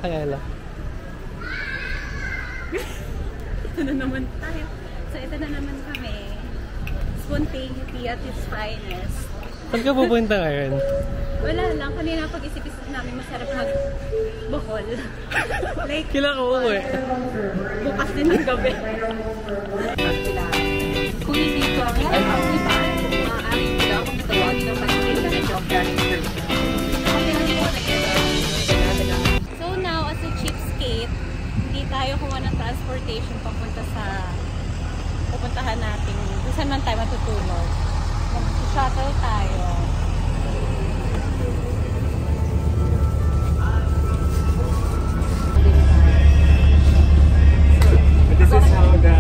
Kayala. Ito na naman tayo. So, ito na naman kami. Spontaneity at its finest. Saan ka pupunta ngayon? Wala lang. Kanina pag-isip-isip namin masarap mag-Bohol. Like, Kailan ka uuwi? bukas din ng gabi. Kung hindi ko ang maaaring sila kung tawagin ng pag-ibig na job character. So now, as a cheapskate, hindi tayo kumuha ng transportation papunta sa pupuntahan natin. Kung saan man tayo matutulog. Mag-shuttle tayo. This is how the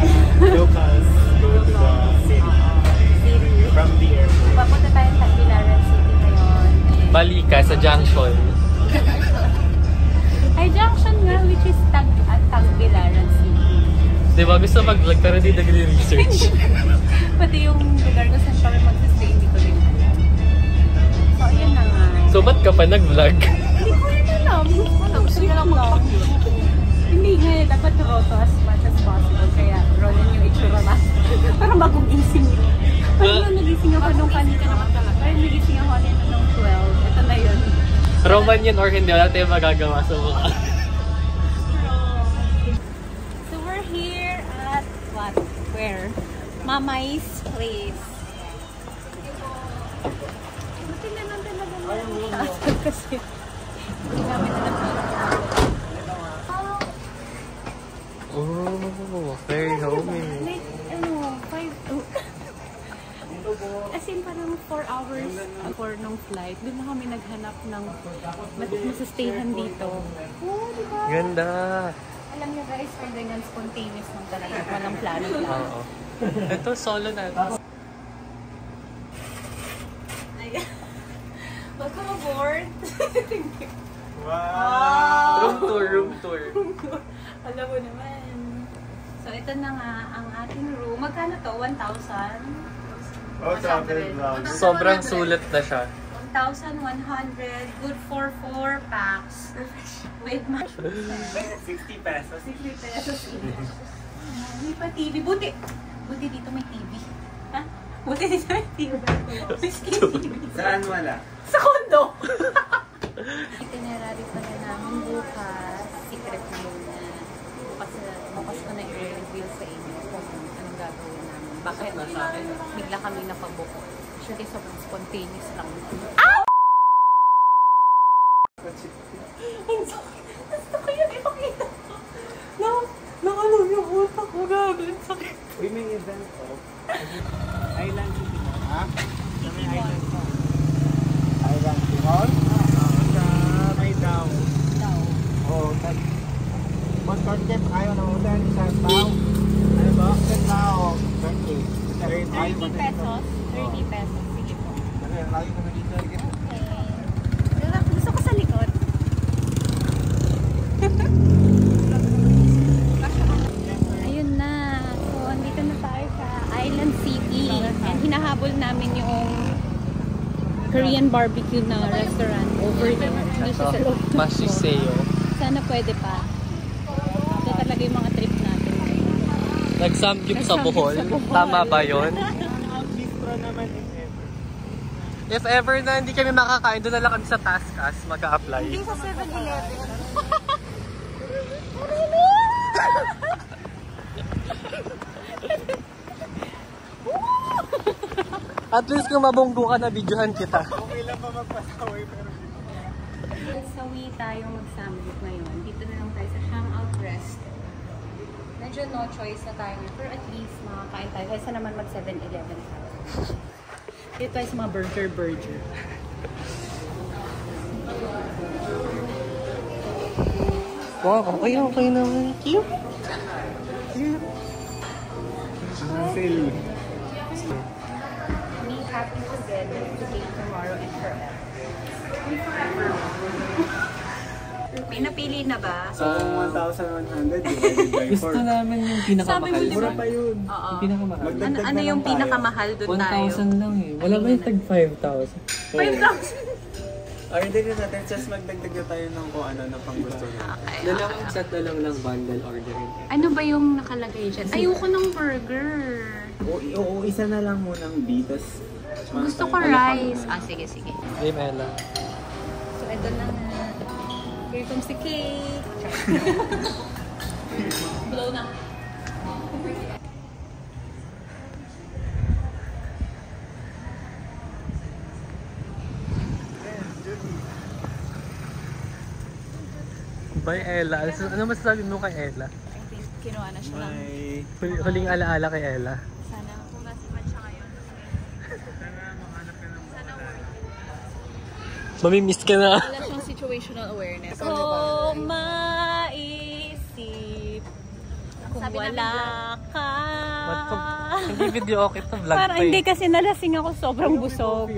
locals go to the city from the airport. Papunta tayo sa Tagbilaran City ngayon. Balika sa junction. Ay, junction nga, which is Tagbilaran City. Diba? Gusto mag-vlog pero hindi nagre-research. Pati yung lugar ko saan kami mag-stay, hindi ko rin alam. So, ayan na nga. So, ba't ka pa nag-vlog? Hindi ko rin alam. Gusto nyo lang mag-vlog. Hindi nga, dapat raw to as much as possible. Kaya, rolling yung itsura na. Parang magugising yun. Parang nagising ako nung kanina naman talaga. Parang nagising ako kanina nung 12. Ito na yun. Roman yun or hindi? Wala tayong magagawa sa mukha. So, we're here at what? Where? Mamay's place. Buti na lang talaga naman. Kasi, hindi namin alam na. Oh, very homey. Like, ano, 5, as in parang 4 hours before nung flight, doon na kami naghanap ng masustayhan dito. Oh, diba? Ganda. Alam niyo guys, pag ganyan spontaneous lang talaga, walang plano lang. Oo. Ito, solo na. Welcome aboard! Thank you. Wow! Room tour. Alam mo naman. So, ito na nga ang ating room. Magkano to? 1,000? Oh, travel vlog. Sobrang sulit na siya. 1,100. Good for 4 packs. With my 60 pesos. 60 pesos each. May pa TV. Buti dito may TV. Ha? Buti dito may TV. May TV. Saan wala? Sa kondo! Itinerary pa na namin bukas. Secret na muna. Bukas ko na i-reveal sa inyo kung anong gagawin namin. Bakit bigla kami napabuko. Actually, sobrang spontaneous lang. Ah! Gusto ko yun ipakita ko. Nakalo yung utak ko. Gabi, sakit. Uy, may event ko. Island City Hall. Ha? May Island Hall. Island City Hall? Sa may Dow. Oo. Mag-content kayo ng hotel sa Dow. Ano ba? Sa Dow. 30 pesos. 30 pesos. Sige po. Lagi ko nandito. Okay. Gusto ko sa likod. Ayun na. So, andito na tayo sa Island City. And hinahabol namin yung Korean barbecue na restaurant over there. Hindi siya sa loob. Masiseo. Sana pwede pa. Ito talaga yung mga trip natin. Nag-samgyup sa Bohol. Tama ba yun? Bistro naman If ever na hindi kami makakain, doon na lang kami sa Taskas mag-a-apply. Hindi sa 7-Eleven. At least kung mabunggo ka na, videohan kita. Okay lang pa magpasaway pero Sawi tayong mag-samgyup ngayon. Dito na lang tayo sa Hangout Rest. Medyo no choice na tayo ngayon. Pero at least makakain tayo. Kaysa naman mag 7-Eleven tayo. Dito tayo sa mga burger. Wow, okay naman. Cute. silly. Be happy together today, tomorrow, and forever. May napili na ba? So, 1,100 divided by 4. Gusto namin yung pinakamahal. Sabi mo, Mura pa yun. Oo. Yung pinakamahal. Magdagdag Ano na yung lang tayo. pinakamahal doon tayo? 1,000 lang eh. Wala ba yung tag 5,000? 5,000? Orderin natin, just magdagdag na tayo ng kung ano na pang gusto niya. Dalawang set na lang ng bundle orderin. Ano ba yung nakalagay dyan? Ayoko ng burger. Oo, isa na lang munang B, tas Gusto ko rice. Ah, sige, sige. Game Ella. So, ito na nga. Here comes the cake. Blow na. Bye Ella. Ano masasabi mo kay Ella? I think kinuha na siya lang. may... Huling alaala kay Ella. Sana kung nasa man siya ngayon. Mamimiss ka na. Wala siyang situational awareness. So, maisip kung wala ka. Hindi video okay to, vlog Parang pa hindi kasi nalasing ako, sobrang busog.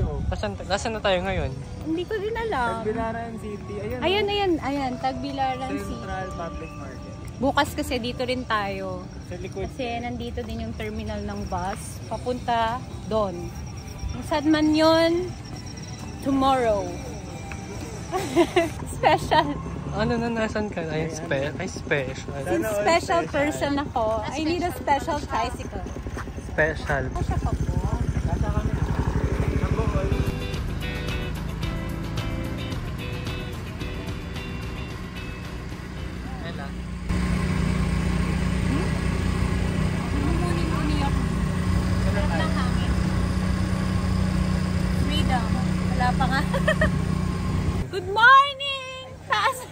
Nasaan na tayo ngayon? Hindi ko din alam. Tagbilaran City. Ayan. Tagbilaran City. Central Public Market. Bukas kasi dito rin tayo. Sa likod. Kasi nandito din yung terminal ng bus. Papunta doon. Kung saan man yun, tomorrow. Special. Ano na, nasan ka? Ay, special. Since special person ako, I need a special tricycle. Special. Kasya pa po. Nasa kami. Nabukol. Ella. Muni ako. Sarap ng hangin. Freedom. Wala pa nga. Good morning! Taas!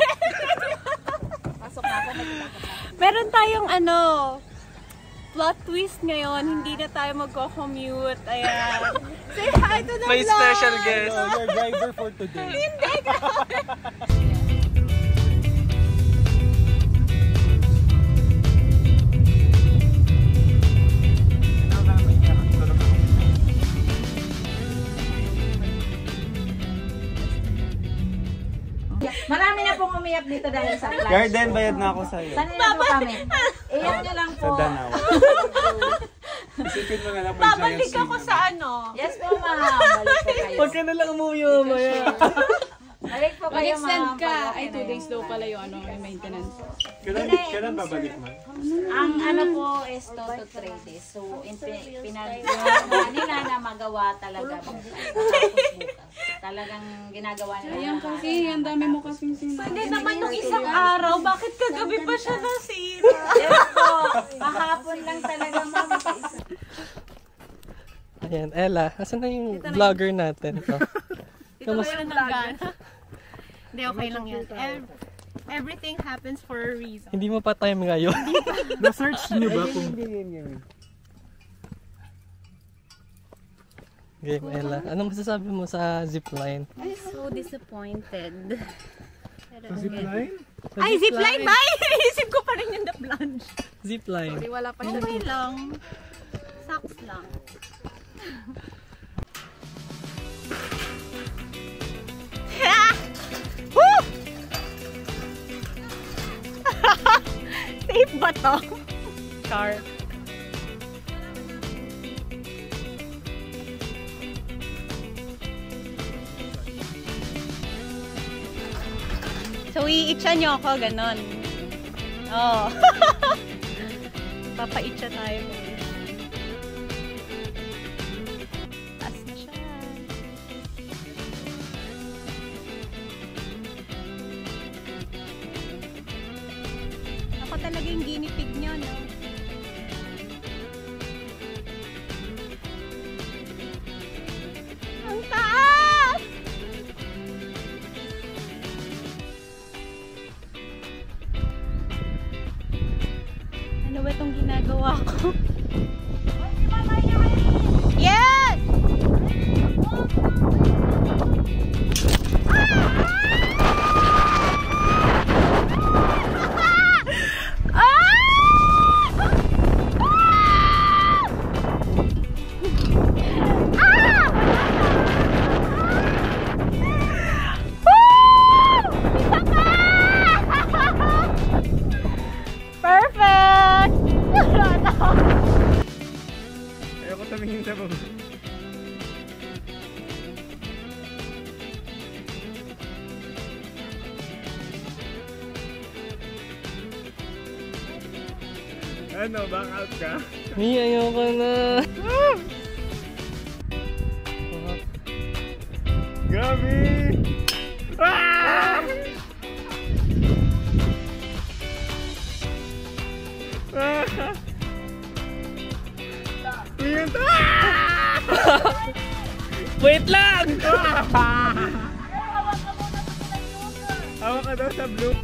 Pasok na ako. Meron tayong plot twist ngayon. Hindi na tayo magko-commute. Ayan. Say hi to the May vlog! special guest. Your driver for today. Hindi ka! Marami na pong umiyak dito dahil sa flash. Garden, bayad na ako sa'yo. Saan na po kami? Iyan nyo lang Sa po. Danau. Isipin mo na lang po Babalik ako sa Yes po ma'am. Balik po kayo. Huwag ka na lang umuwi mamaya. Balik po kayo ma'am. Ay, 2 days daw pala yung yung maintenance. Kailan babalik mo? Ang po is 2 to 3 days. So, pinagawa nila na magawa talaga. Tapos bukas. Talagang ginagawa nila. Ayan kasi, ang dami mo kasing sinabi. Hindi naman yung isang araw, bakit kagabi pa siya nasira? Yes po. Pahapon lang talaga ma'am. Ayan, Ella. Asan na yung vlogger natin? Kamusta na gana? Hindi, okay lang yan. Everything happens for a reason. Hindi mo pa time ngayon. Na-search nyo ba kung... Game Ella. Anong masasabi mo sa zipline? I'm so disappointed. Zipline? Ay, zipline ba? Iisip ko pa rin yung the plunge. Zipline. Wala pa siya. Okay lang. Sucks lang. Woo! Safe ba to? Car. So, iitsa nyo ako, ganon. Oh. Papaitsa tayo. Taas na siya. Ako talaga yung guinea pig nyo, no? Ang taas! Ano ba itong ginagawa ko? Yes! Perfect! Ano, back out ka? Mi, ayoko na. Grabe! Ah! Ah! Tingin to! Wait lang! Hawak ka daw sa blue.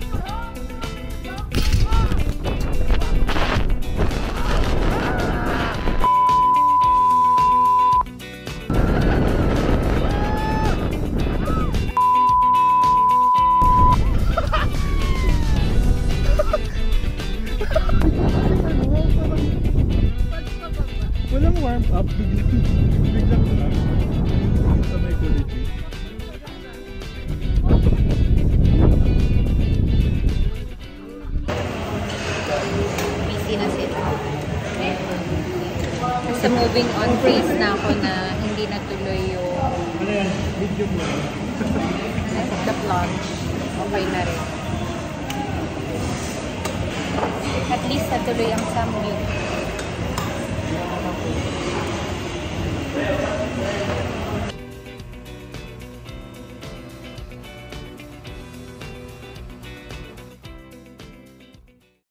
Walang warm up, biglang lang. Sa may quality. Busy na sila. Sa moving on phase na ako na hindi natuloy yung Ano yan? Video mo. the plunge. Okay na rin. At least natuloy ang samgyup.